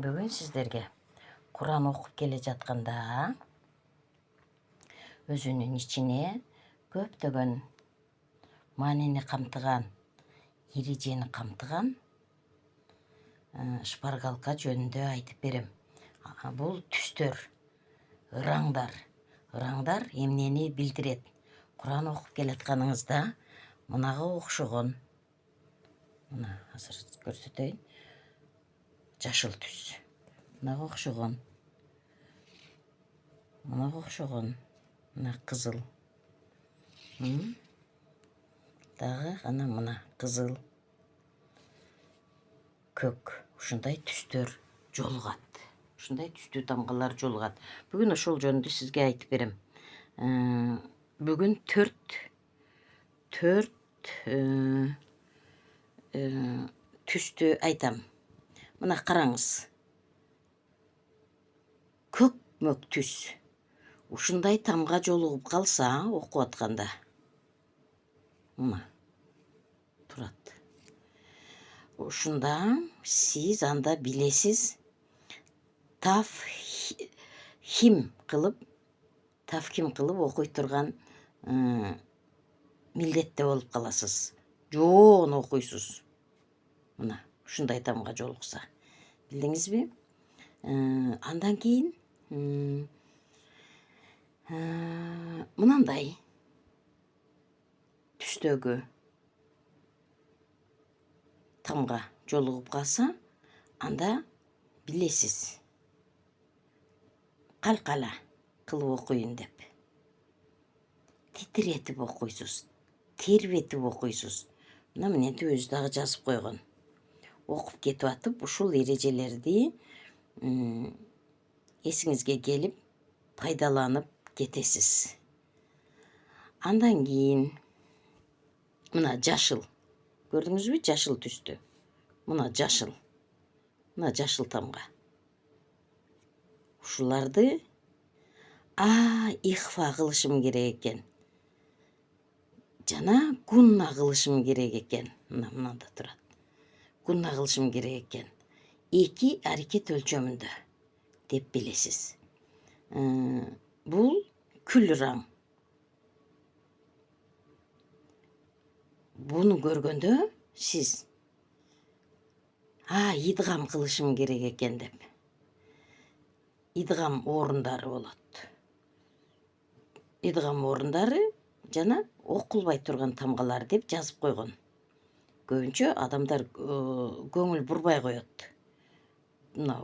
Бүгін сіздерге Құран оқып келе жатқанда өзінің ішіне көптеген манені қамтыған, ережені қамтыған шпаргалка жөнінде айтып берем. Бұл түстер, ыраңдар емнени билдирет. Құран оқып келатканыңызда мынага окшогон, мына азыр көрсөтөйүн, жашыл түс. Мынага окшогон, мына кызыл. Дагы ана мына кызыл, көк. Ушундай түстөр жолугат. Ушундай түстүү тамгалар жолугат. Бүгүн ошол жөнүндө сизге айтып берем. Бүгүн төрт түстү айтам. Мына караңыз. Көк мөк түс. Ушундай тамга жолугуп калса, окуп атканда. Мына турат. Ушунда сиз анда билесиз, тафхим кылып окуй турган милдетте болуп каласыз. Жоон окуйсуз. Мына ушундай тамга жолукса. Билдиңизби? Андан кийин мынандай түстөгү тамга жолугуп калса, анда билесиз. Калкала кылып окуйун деп. Титиретип окуйсуз, тербетип окуйсуз. Мына мененти өзү дагы жазып койгон. Окуп кетип атып, ушул эрежелерди эсиңизге келип, пайдаланып кетесиз. Андан кийин мына жашыл. Көрдүңүзбү жашыл түстү? Мына жашыл тамга. Ушуларды ихфа кылышым керек экен. Жана гунна кылышым керек экен. Мынада турат. Гунна кылышым керек экен. 2 аракет өлчөмүндө деп билесиз. Бул күл раң. Буну көргөндө сиз идгам кылышым керек экен деп. Идгам орундары болот. Идгам орундары жана окулбай турган тамгалар деп жазып койгон. Көбүнчө адамдар көңүл бурбай коет. Мына